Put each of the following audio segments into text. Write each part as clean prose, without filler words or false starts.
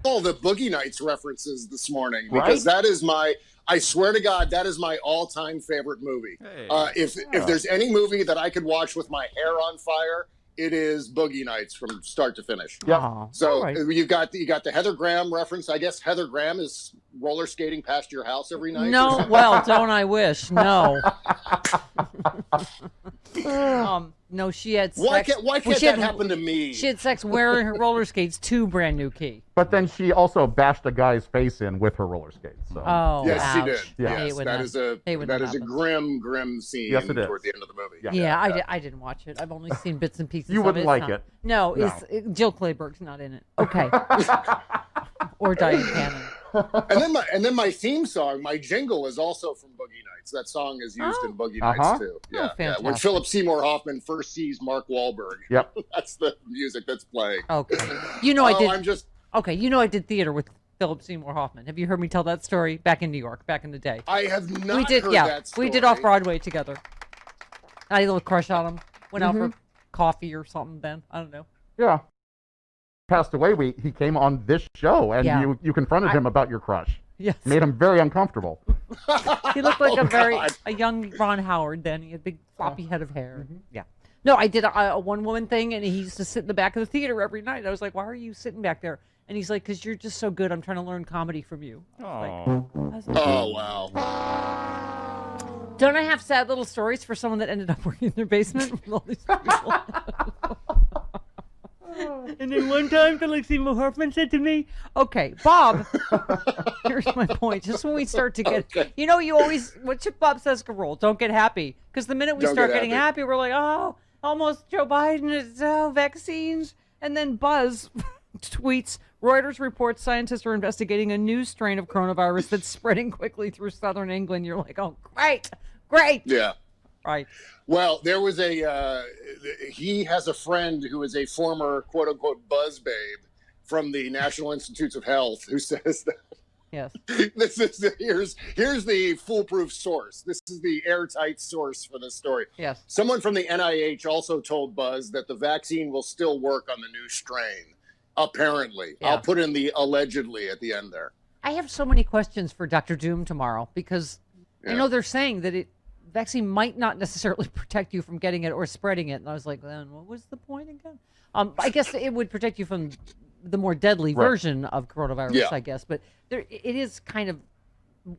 all the Boogie Nights references this morning Right? because that is I swear to God, that is my all-time favorite movie. Hey. If there's any movie that I could watch with my hair on fire, it is Boogie Nights from start to finish. Yep. Oh, So all right. you got the Heather Graham reference. I guess Heather Graham is roller skating past your house every night. No, well, don't I wish? No. No, she had sex. Why can't that happen to me? She had sex wearing her roller skates to Brand New Key. But then she also bashed a guy's face in with her roller skates. So. Oh, Yes, ouch. she did. Yeah. I hate Yes, when that is a happens. grim scene Yes, it is. toward the end of the movie. Yeah, I didn't watch it. I've only seen bits and pieces. You of wouldn't it. like it. No, No. Jill Clayburgh's not in it. Okay. Or Diane Cannon. And then my theme song, my jingle, is also from Boogie Nights. That song is used in Boogie Nights too. Yeah, yeah. When fantastic. Philip Seymour Hoffman first sees Mark Wahlberg. Yep. That's the music that's playing. Okay. You know I did. I'm just. Okay, you know I did theater with Philip Seymour Hoffman. Have you heard me tell that story back in New York, back in the day? I have not We did, heard yeah. that story. We did off Broadway together. I had a little crush on him. Went out for coffee or something. Then I don't know. Yeah. Passed away. He came on this show, and Yeah. you confronted him about your crush. Yes. Made him very uncomfortable. He looked like God. a young Ron Howard then. He had a big floppy head of hair. Yeah. No, I did a one-woman thing, and he used to sit in the back of the theater every night. I was like, why are you sitting back there? And he's like, because you're just so good. I'm trying to learn comedy from you. I was like, Oh wow. don't I have sad little stories for someone that ended up working in their basement with all these people? And then one time, Philip Seymour Hoffman said to me, okay, Bob, here's my point. Just when we start to get, you always, what's your Bob Cesca rule? Don't get happy. Because the minute we Don't start get getting happy, we're like, oh, almost Joe Biden is vaccines. And then Buzz tweets, Reuters reports scientists are investigating a new strain of coronavirus that's spreading quickly through southern England. You're like, oh, great. Yeah. Right. Well, there was he has a friend who is a former quote unquote buzz babe from the National Institutes of Health who says that Yes. here's the foolproof source. This is the airtight source for this story. Yes. Someone from the NIH also told Buzz that the vaccine will still work on the new strain. Apparently. Yeah. I'll put in the allegedly at the end there. I have so many questions for Dr. Doom tomorrow because I know they're saying that vaccine might not necessarily protect you from getting it or spreading it. And I was like, then what was the point again? I guess it would protect you from the more deadly version of coronavirus, I guess. But it is kind of,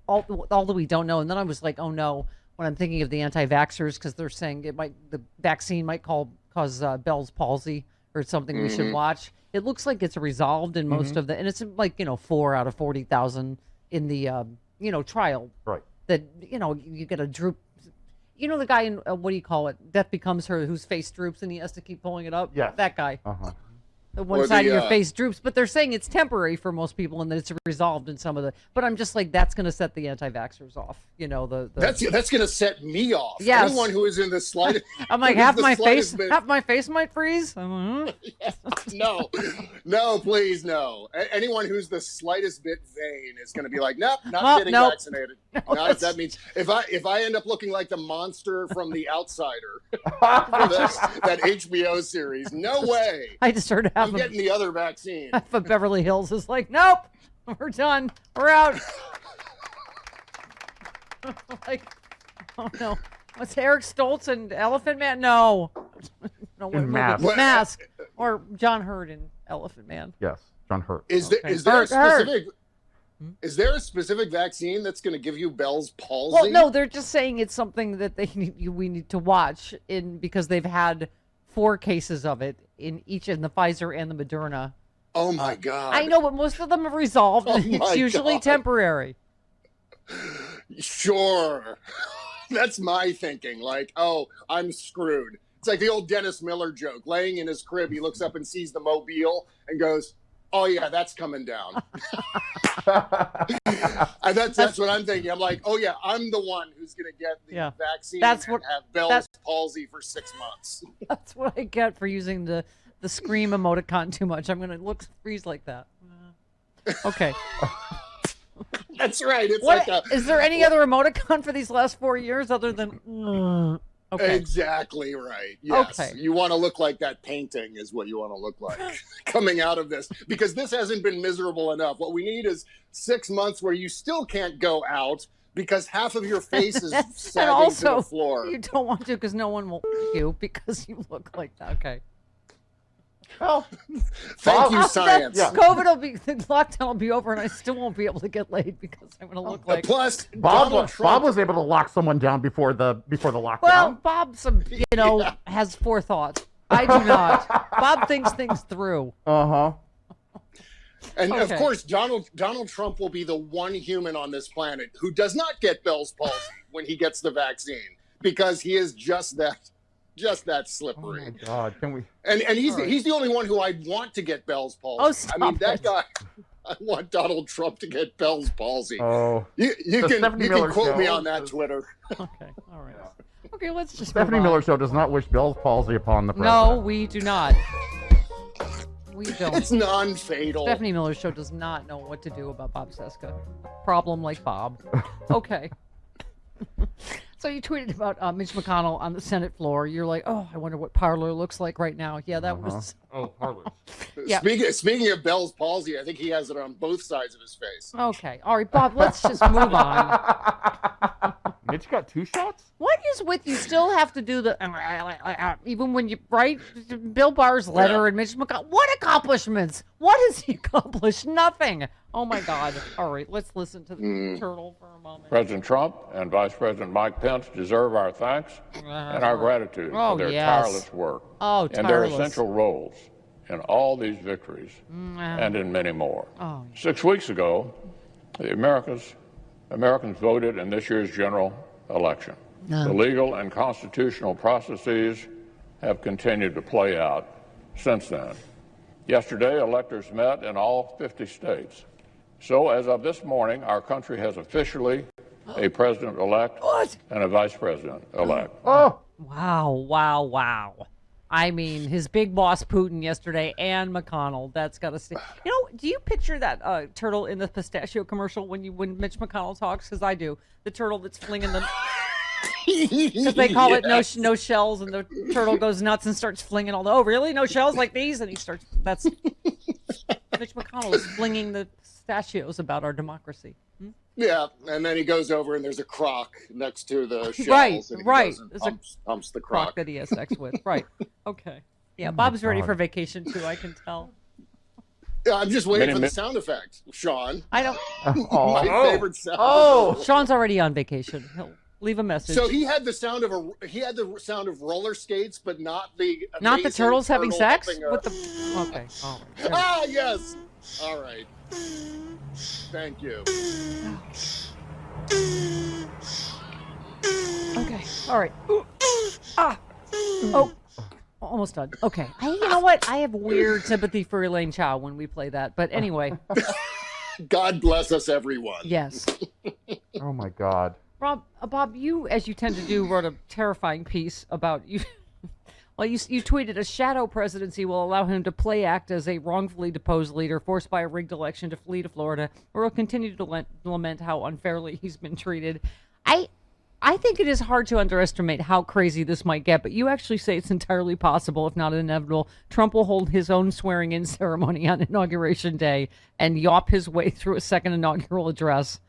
although we don't know. And then I was like, oh no, when I'm thinking of the anti-vaxxers, because they're saying the vaccine might cause Bell's palsy or something we should watch. It looks like it's resolved in most of and it's like, 4 out of 40,000 in the, trial. Right. That, you get a droop. The guy in, what do you call it? Death Becomes Her, whose face droops and he has to keep pulling it up? Yes. That guy. Uh-huh. The one side of your face droops. But they're saying it's temporary for most people and that it's resolved in some of the... But I'm just like, that's going to set the anti-vaxxers off. That's going to set me off. Yes. Anyone who is in the slightest... I'm like, half my face might freeze. I'm like, No, please, no. Anyone who's the slightest bit vain is going to be like, nope, not getting vaccinated. Not if that means if I end up looking like the monster from The Outsider, that HBO series, no way. I just heard I'm getting the other vaccine. half of Beverly Hills is like, nope, we're done. We're out. Like, oh no. What's Eric Stoltz and Elephant Man? No. No, In Mask. Mask. Or John Hurt in Elephant Man. Yes, John Hurt. Is there a specific vaccine that's going to give you Bell's palsy? Well, no, they're just saying it's something that we need to watch because they've had 4 cases of it in the Pfizer and the Moderna. Oh my God. I know, but most of them have resolved and it's usually temporary. Sure. That's my thinking. Like, oh, I'm screwed. It's like the old Dennis Miller joke. Laying in his crib, he looks up and sees the mobile and goes, oh, yeah, that's coming down. And that's what I'm thinking. I'm like, oh, yeah, I'm the one who's going to get the vaccine and have Bell's palsy for 6 months. That's what I get for using the scream emoticon too much. I'm going to freeze like that. Okay. That's right. It's is there any other emoticon for these last 4 years other than... Okay. Exactly right. Yes. Okay. You want to look like that painting is what you want to look like coming out of this, because this hasn't been miserable enough. What we need is 6 months where you still can't go out because half of your face is sagging also, to the floor. You don't want to because no one will you because you look like that. Okay. Well, Thank you, science. Yeah. COVID will be, the lockdown will be over, and I still won't be able to get laid because I'm going to look like. Plus, Bob Trump was able to lock someone down before the lockdown. Well, Bob, has forethought. I do not. Bob thinks things through. Uh-huh. And Okay. of course, Donald Trump will be the one human on this planet who does not get Bell's palsy when he gets the vaccine, because he is just that slippery. Oh my God, can we? And he's the only one who I'd want to get Bell's palsy. Oh, stop I mean, that it. guy. I want Donald Trump to get Bell's palsy. Oh, You The can Stephanie Miller quote me show. on that Twitter. Okay, all right. Okay, let's just Stephanie move on. Miller show does not wish Bell's palsy upon the No, president. we do not. We don't. It's non-fatal. Stephanie Miller's show does not know what to do about Bob Cesca. Problem like Bob. Okay. So you tweeted about Mitch McConnell on the Senate floor. You're like, oh, I wonder what Parler looks like right now. Yeah, that was. Oh, Harley. Yeah. Speaking of Bell's palsy, I think he has it on both sides of his face. Okay. All right, Bob, let's just move on. Mitch got 2 shots? What is with you still have to do the even when you write Bill Barr's letter and Mitch McConnell? What accomplishments? What has he accomplished? Nothing. Oh my God. All right, let's listen to the turtle for a moment. President Trump and Vice President Mike Pence deserve our thanks and our gratitude Oh, for their yes. tireless work Oh, and their tireless. essential roles in all these victories and in many more. Oh. 6 weeks ago, the Americans voted in this year's general election. The legal and constitutional processes have continued to play out since then. Yesterday, electors met in all 50 states. So as of this morning, our country has officially a president-elect and a vice president-elect. Oh, Wow. I mean, his big boss Putin yesterday and McConnell. That's got to stay. You know, do you picture that turtle in the pistachio commercial when Mitch McConnell talks? Because I do. The turtle that's flinging the. Because they call it no shells, and the turtle goes nuts and starts flinging all the. Oh, really? No shells like these? And he starts. That's. Mitch McConnell is flinging the pistachios about our democracy. Yeah, and then he goes over and there's a croc next to the shells. Right, and he right. goes and There's a humps the Croc croc. that he has sex with. Right. Okay. Yeah, Bob's ready for vacation too. I can tell. Yeah, I'm just waiting Many for the min- sound effect, Sean. I don't. My favorite sound. Oh. Sean's already on vacation. He'll leave a message. So he had the sound of roller skates, but not the Not the amazing turtles having turtle sex humping a- with the. Okay. All right. Ah, yes. All right. Thank you. Okay. All right. Ooh. Ah. Oh. Almost done. Okay. You know what? I have weird sympathy for Elaine Chao when we play that. But anyway, God bless us, everyone. yes. oh my God. Bob, you, as you tend to do, wrote a terrifying piece about you. Well, you tweeted a shadow presidency will allow him to play act as a wrongfully deposed leader forced by a rigged election to flee to Florida, or will continue to lament how unfairly he's been treated. I think it is hard to underestimate how crazy this might get, but you actually say it's entirely possible, if not inevitable. Trump will hold his own swearing-in ceremony on Inauguration Day and yawp his way through a second inaugural address.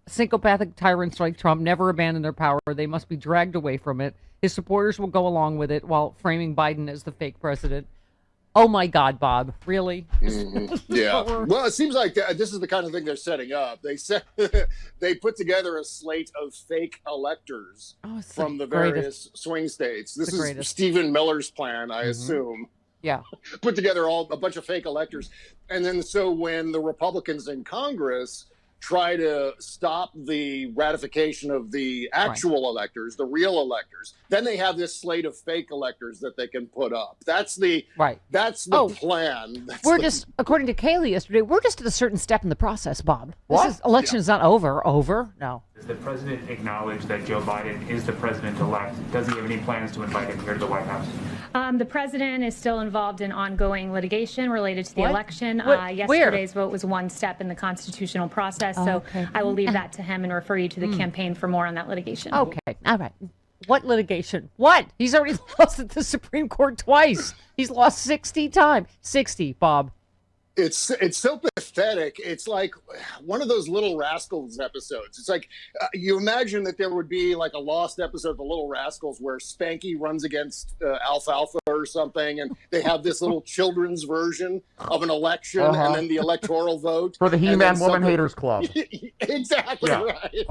Psychopathic tyrants like Trump never abandon their power. They must be dragged away from it. His supporters will go along with it while framing Biden as the fake president. Oh my God, Bob! Really? Yeah. Well, it seems like this is the kind of thing they're setting up. They they put together a slate of fake electors It's from the greatest. various swing states. This the is greatest. Stephen Miller's plan, I assume. Yeah. Put together a bunch of fake electors, and then so when the Republicans in Congress try to stop the ratification of the actual electors, the real electors, then they have this slate of fake electors that they can put up. That's the plan. According to Kaylee yesterday, we're just at a certain step in the process, Bob. What? This election is not over. No. Does the president acknowledge that Joe Biden is the president-elect? Does he have any plans to invite him here to the White House? The president is still involved in ongoing litigation related to the What? election. Where? Yesterday's vote was one step in the constitutional process, so Okay. I will leave that to him and refer you to the campaign for more on that litigation. Okay. All right. What litigation? What? He's already lost at the Supreme Court twice. He's lost 60 times. 60, Bob. It's so pathetic. It's like one of those Little Rascals episodes. It's like you imagine that there would be like a lost episode of the Little Rascals where Spanky runs against Alfalfa or something, and they have this little children's version of an election, and then the electoral vote for the He-Man Woman Haters Club. Exactly right.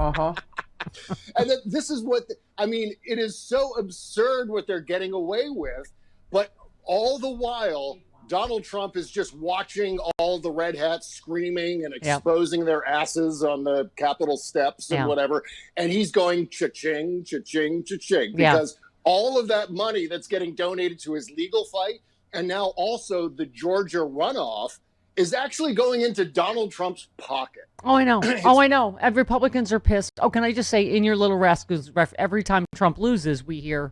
And this is what it is so absurd what they're getting away with, but all the while Donald Trump is just watching all the red hats screaming and exposing their asses on the Capitol steps and whatever. And he's going cha-ching, cha-ching, cha-ching, because all of that money that's getting donated to his legal fight, and now also the Georgia runoff, is actually going into Donald Trump's pocket. Oh, I know. I know. And Republicans are pissed. Oh, can I just say, in your Little Rascals, every time Trump loses, we hear...